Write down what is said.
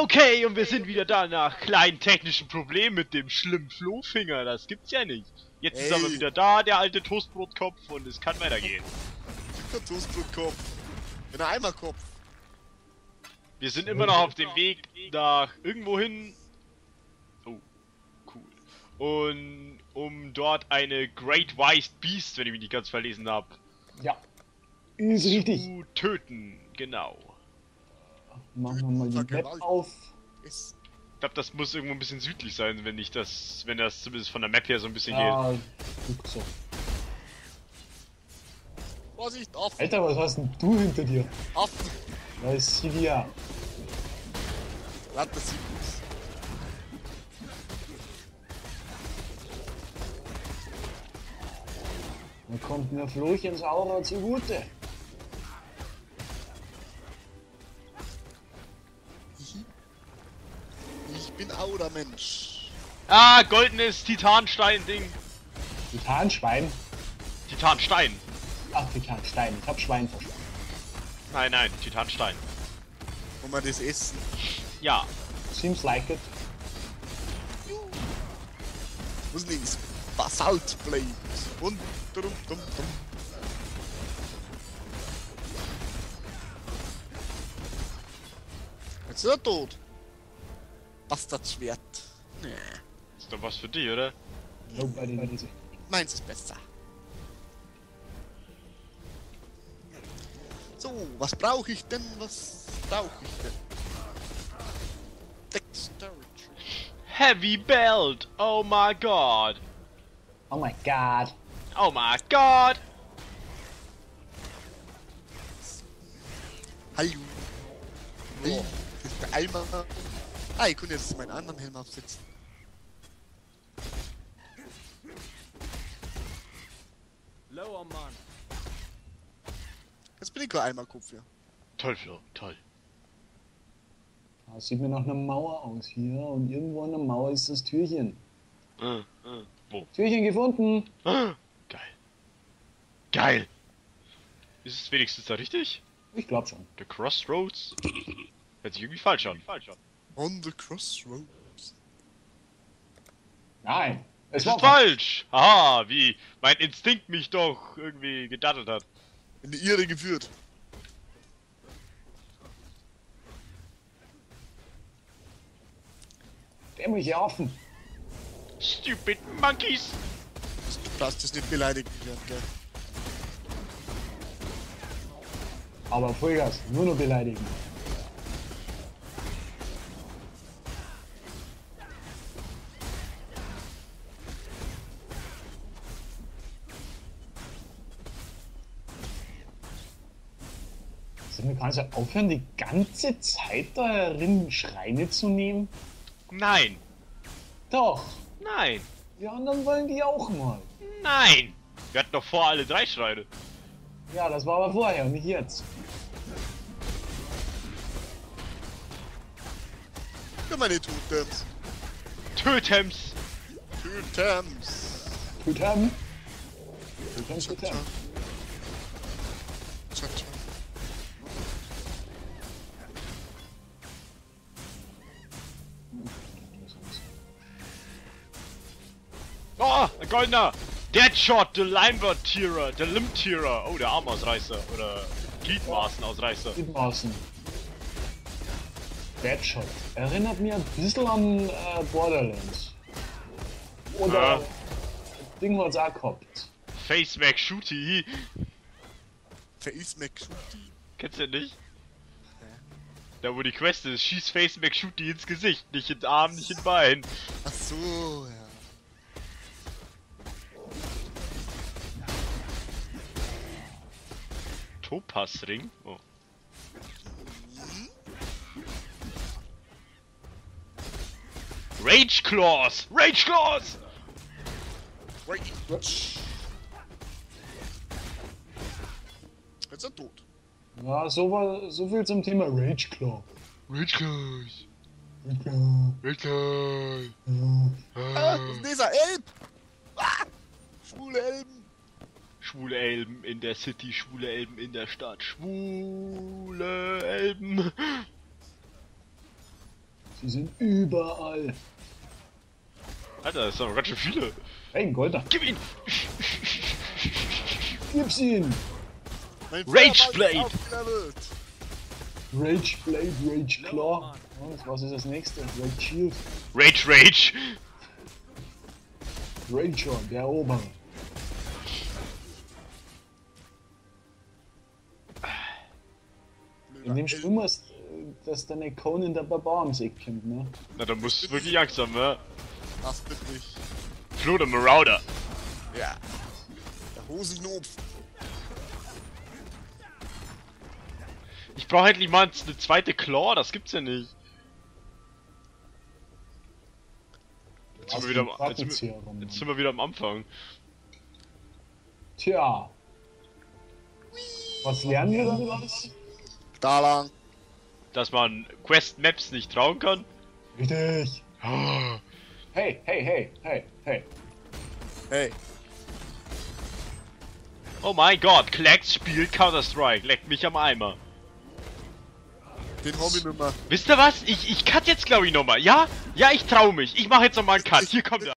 Okay, und wir sind wieder da nach kleinen technischen Problemen mit dem schlimmen Flohfinger. Das gibt's ja nicht. Jetzt ist aber wieder da, der alte Toastbrotkopf, und es kann weitergehen. Der Toastbrotkopf. In der Eimerkopf. Wir sind immer noch auf dem Weg nach irgendwo hin. Oh, cool. Und um dort eine Great White Beast, wenn ich mich nicht ganz verlesen habe, Ja, ist richtig. zu töten. Genau. Machen wir mal die Map auf. Ist Ich glaube, das muss irgendwo ein bisschen südlich sein, wenn das zumindest von der Map her so ein bisschen geht. Ja, guck so. Vorsicht, Affen! Alter, was hast denn du hinter dir? Affen! Da ist Sivia. Warte, das sieht aus. Da kommt mir Flohchens Aura zugute. Ich bin Aura-Mensch. Ah, goldenes Titanstein-Ding. Titanschwein? Titanstein. Ach, Titanstein. Ich hab Schwein verstanden. Nein, nein, Titanstein. Wollen wir das essen? Ja. Seems like it. Was links? Basalt Blade. Und drum. Jetzt ist er tot. Bastardschwert. Nee. Ist doch was für dich, oder? Nobody needs it. Meins ist besser. So, was brauche ich denn? Dexterity. Heavy belt. Oh my god. Oh my god. Oh my god. Hallo. Hey, das ist der Eimer. Ah, ich kann jetzt meinen anderen Helm aufsetzen. Lower Mann. Jetzt bin ich kein Eimerkopf hier. Toll, Flo, toll. Das sieht mir nach einer Mauer aus hier. Und irgendwo an der Mauer ist das Türchen. Wo? Türchen gefunden. Geil. Geil. Ist es wenigstens da richtig? Ich glaub schon. The Crossroads? Hört sich irgendwie falsch an. On the crossroads. Nein. Es war ist falsch! Haha, wie mein Instinkt mich doch irgendwie gedattelt hat. In die Irre geführt. Der muss ja offen. Stupid monkeys! Du darfst das nicht beleidigen werden, gell? Aber Vollgas, nur noch beleidigen. Sag mal, kannst du aufhören, die ganze Zeit da herin Schreine zu nehmen? Nein! Doch, Nein! die anderen wollen die auch mal. Nein! Wir hatten doch vor alle 3 Schreine. Ja, das war aber vorher und nicht jetzt. Ja, meine Totems. Totems! Totems. Totem. Totem, Tja, Totem. tja. Tja. Oh, ein goldener! Deadshot, der Limber-Tierer, der Limb-Tierer. Oh, der Armausreißer. Oder Gliedmaßenausreißer. Gliedmaßen. Deadshot. Erinnert mich ein bisschen an Borderlands. Oder Ja. Ding hat's auch gehabt. Face Mac Shooty. Face McShooty. Kennst du den nicht? Da wo die Quest ist, schieß Face Mac Shooty ins Gesicht, nicht in den Arm, nicht in den Bein. Ach so, ja. Topazring? Oh. Rage Claws! Rage Claws! Wait. Jetzt ist er tot. Ja, so viel zum Thema Rage Claw. Rage Claws! Rage Claw. Rage Claws! Ah, was ist dieser Elb? Ah, schwule Elben. Schwule Elben in der City, schwule Elben in der Stadt, schwule Elben. Sie sind überall. Alter, das sind doch ganz schön viele. Hey, ein Golder. Gib ihn! Gib's ihn! Mein Rage Feuerball ist Blade. aufgelevelt. Rage Blade, Rage Claw. Und was ist das nächste? Rage Shield. Rage! Rager, der Eroberer. In dem Spiel musst, dass deine Conan der Barbar ums Eck kommt, ne? Na, da musst du wirklich Angst haben, ne? Das bin ich. Flo der Marauder. Ja. Der Hosenknopf. Ich brauche endlich mal eine zweite Claw, das gibt's ja nicht. Jetzt sind, wir wieder jetzt sind wir wieder am Anfang. Tja. Was lernen wir daraus? Da lang. Dass man Quest Maps nicht trauen kann. Richtig. Hey, hey, hey, hey, hey. Hey. Oh mein Gott, Klacks spielt Counter-Strike, leckt mich am Eimer. Den Hobby nimmer. Wisst ihr was? Ich cut jetzt glaube ich nochmal, ja? Ja, ich trau mich. Ich mache jetzt nochmal einen Cut. Hier kommt er.